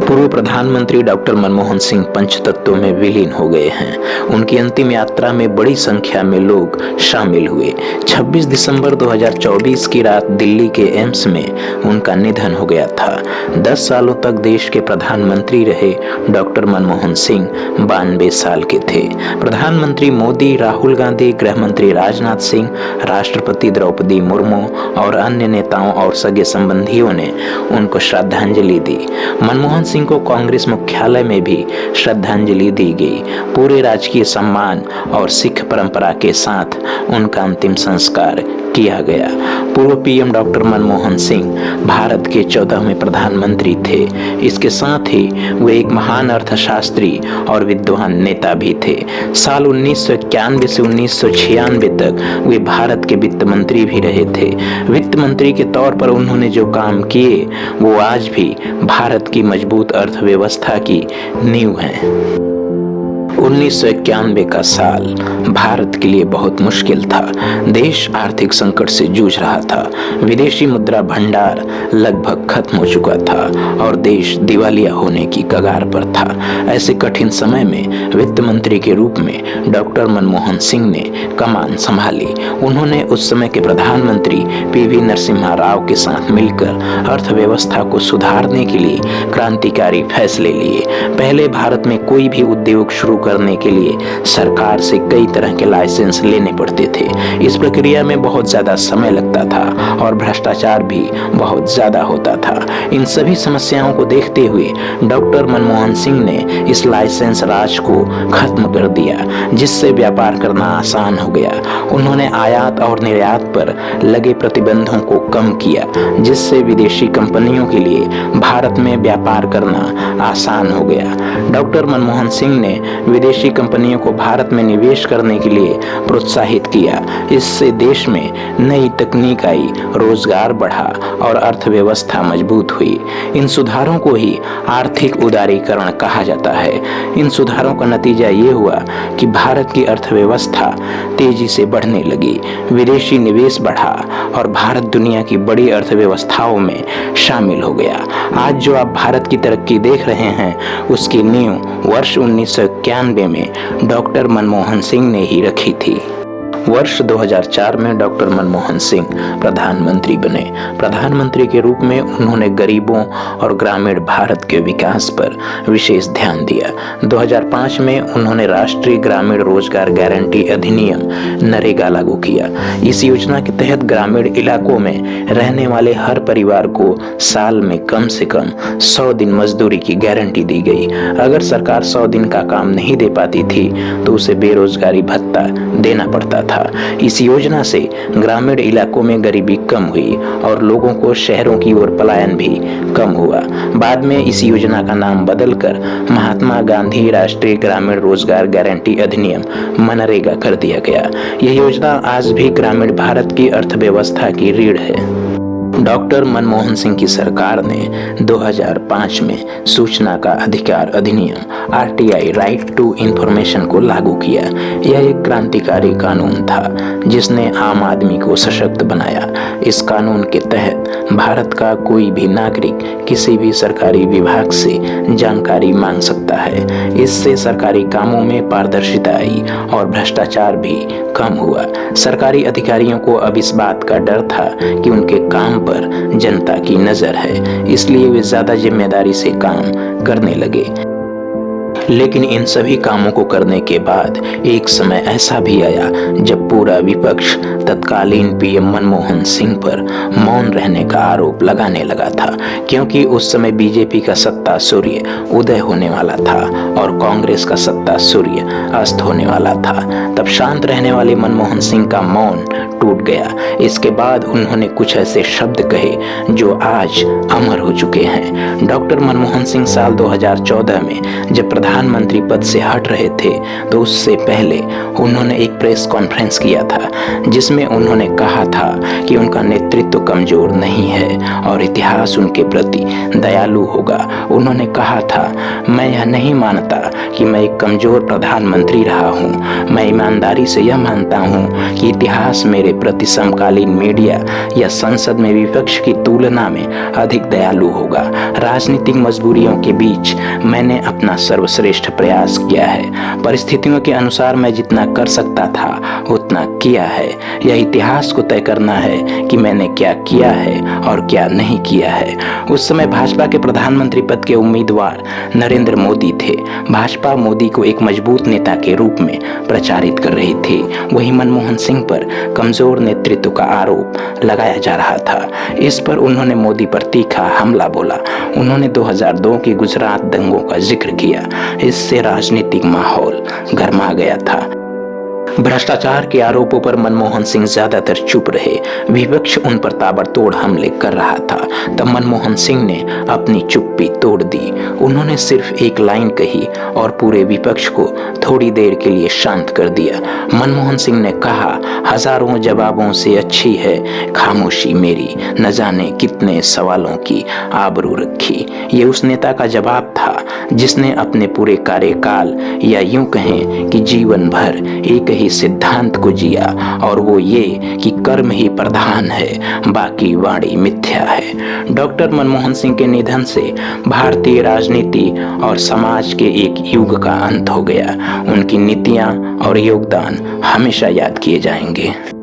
पूर्व प्रधानमंत्री डॉक्टर मनमोहन सिंह पंचतत्व में विलीन हो गए हैं। उनकी अंतिम यात्रा में बड़ी संख्या में लोग शामिल हुए। 26 दिसंबर 2024 की रात दिल्ली के एम्स में उनका निधन हो गया था। 10 सालों तक देश के प्रधानमंत्री रहे डॉक्टर मनमोहन सिंह 92 साल के थे। प्रधानमंत्री मोदी, राहुल गांधी, गृह मंत्री राजनाथ सिंह, राष्ट्रपति द्रौपदी मुर्मू और अन्य नेताओं और सगे संबंधियों ने उनको श्रद्धांजलि दी। मनमोहन सिंह को कांग्रेस मुख्यालय में भी श्रद्धांजलि दी गई। पूरे राजकीय सम्मान और सिख परंपरा के साथ उनका अंतिम संस्कार किया गया। पूर्व पीएम डॉक्टर मनमोहन सिंह भारत के 14वें प्रधानमंत्री थे। इसके साथ ही वे एक महान अर्थशास्त्री और विद्वान नेता भी थे। साल 1991 से 1996 तक वे भारत के वित्त मंत्री भी रहे थे। वित्त मंत्री के तौर पर उन्होंने जो काम किए वो आज भी भारत की मजबूत अर्थव्यवस्था की नींव है। 1991 का साल भारत के लिए बहुत मुश्किल था। देश आर्थिक संकट से जूझ रहा था। विदेशी मुद्रा भंडार लगभग खत्म हो चुका था और देश दिवालिया होने की कगार पर था। ऐसे कठिन समय में वित्त मंत्री के रूप में डॉक्टर मनमोहन सिंह ने कमान संभाली। उन्होंने उस समय के प्रधानमंत्री पीवी नरसिम्हा राव के साथ मिलकर अर्थव्यवस्था को सुधारने के लिए क्रांतिकारी फैसले लिए। पहले भारत में कोई भी उद्योग शुरू करने के लिए सरकार से कई तरह के लाइसेंस लेने पड़ते थे। इस प्रक्रिया में बहुत ज्यादा समय लगता था और भ्रष्टाचार भी बहुत ज्यादा होता था। इन सभी समस्याओं को देखते हुए डॉक्टर मनमोहन सिंह ने इस लाइसेंस राज को खत्म कर दिया, जिससे व्यापार करना आसान हो गया। उन्होंने आयात और निर्यात पर लगे प्रतिबंधों को कम किया, जिससे विदेशी कंपनियों के लिए भारत में व्यापार करना आसान हो गया। डॉक्टर मनमोहन सिंह ने विदेशी कंपनियों को भारत में निवेश करने के लिए प्रोत्साहित किया। इससे देश में नई तकनीक आई, रोजगार बढ़ा और अर्थव्यवस्था मजबूत हुई। इन सुधारों को ही आर्थिक उदारीकरण कहा जाता है। इन सुधारों का नतीजा ये हुआ कि भारत की अर्थव्यवस्था तेजी से बढ़ने लगी, विदेशी निवेश बढ़ा और भारत दुनिया की बड़ी अर्थव्यवस्थाओं में शामिल हो गया। आज जो आप भारत की तरक्की देख रहे हैं, उसकी नींव वर्ष 1991 में डॉक्टर मनमोहन सिंह ने ही रखी थी। वर्ष 2004 में डॉक्टर मनमोहन सिंह प्रधानमंत्री बने। प्रधानमंत्री के रूप में उन्होंने गरीबों और ग्रामीण भारत के विकास पर विशेष ध्यान दिया। 2005 में उन्होंने राष्ट्रीय ग्रामीण रोजगार गारंटी अधिनियम नरेगा लागू किया। इस योजना के तहत ग्रामीण इलाकों में रहने वाले हर परिवार को साल में कम से कम 100 दिन मजदूरी की गारंटी दी गई। अगर सरकार 100 दिन का काम नहीं दे पाती थी तो उसे बेरोजगारी भत्ता देना पड़ता था। इस योजना से ग्रामीण इलाकों में गरीबी कम हुई और लोगों को शहरों की ओर पलायन भी कम हुआ। बाद में इस योजना का नाम बदलकर महात्मा गांधी राष्ट्रीय ग्रामीण रोजगार गारंटी अधिनियम मनरेगा कर दिया गया। यह योजना आज भी ग्रामीण भारत की अर्थव्यवस्था की रीढ़ है। डॉक्टर मनमोहन सिंह की सरकार ने 2005 में सूचना का अधिकार अधिनियम आरटीआई राइट टू इंफॉर्मेशन को लागू किया। यह एक क्रांतिकारी कानून था जिसने आम आदमी को सशक्त बनाया। इस कानून के तहत भारत का कोई भी नागरिक किसी भी सरकारी विभाग से जानकारी मांग सकता है। इससे सरकारी कामों में पारदर्शिता आई और भ्रष्टाचार भी कम हुआ। सरकारी अधिकारियों को अब इस बात का डर था कि उनके काम पर जनता की नजर है, इसलिए वे ज्यादा जिम्मेदारी से काम करने लगे। लेकिन इन सभी कामों को करने के बाद एक समय ऐसा भी आया जब पूरा विपक्ष तत्कालीन पीएम मनमोहन सिंह पर मौन रहने का आरोप लगाने लगा था, क्योंकि उस समय बीजेपी का सत्ता सूर्य उदय होने वाला था और कांग्रेस का सत्ता सूर्य अस्त होने वाला था। तब शांत रहने वाले मनमोहन सिंह का मौन टूट गया। इसके बाद उन्होंने कुछ ऐसे शब्द कहे जो आज अमर हो चुके हैं। डॉक्टर मनमोहन सिंह साल 2014 में जब प्रधानमंत्री पद से हट रहे थे तो उससे पहले उन्होंने एक प्रेस कॉन्फ्रेंस किया था जिसमें उन्होंने कहा था कि उनका नेतृत्व कमजोर नहीं है और इतिहास उनके प्रति दयालु होगा। उन्होंने कहा था, मैं यह नहीं मानता कि मैं एक कमजोर प्रधानमंत्री रहा हूँ। मैं ईमानदारी से यह मानता हूँ कि इतिहास मेरे प्रति समकालीन मीडिया या संसद में विपक्ष की तुलना में अधिक दयालु होगा। राजनीतिक मजबूरियों के बीच मैंने अपना सर्वश्रेष्ठ प्रयास किया है। परिस्थितियों के अनुसार मैं जितना कर सकता था उतना किया है। यह इतिहास को तय करना है कि मैंने क्या किया है और क्या नहीं किया है। उस समय भाजपा के प्रधानमंत्री पद के उम्मीदवार नरेंद्र मोदी थे। भाजपा मोदी को एक मजबूत नेता के रूप में प्रचारित कर रही थी। वहीं मनमोहन सिंह पर कमजोर नेतृत्व का आरोप लगाया जा रहा था। इस पर उन्होंने मोदी पर तीखा हमला बोला। उन्होंने 2002 के गुजरात दंगों का जिक्र किया। इससे राजनीतिक माहौल गर्मा गया था। भ्रष्टाचार के आरोपों पर मनमोहन सिंह ज्यादातर चुप रहे। विपक्ष उन पर ताबड़तोड़ हमले कर रहा था। तब मनमोहन सिंह ने अपनी चुप्पी तोड़ दी। उन्होंने सिर्फ एक लाइन कही और पूरे विपक्ष को थोड़ी देर के लिए शांत कर दिया। मनमोहन सिंह ने कहा, हजारों जवाबों से अच्छी है खामोशी मेरी, न जाने कितने सवालों की आबरू रखी। ये उस नेता का जवाब था जिसने अपने पूरे कार्यकाल या यूं कहें कि जीवन भर एक ही सिद्धांत को जिया, और वो ये कि कर्म ही प्रधान है, बाकी वाणी मिथ्या है। डॉक्टर मनमोहन सिंह के निधन से भारतीय राजनीति और समाज के एक युग का अंत हो गया। उनकी नीतियां और योगदान हमेशा याद किए जाएंगे।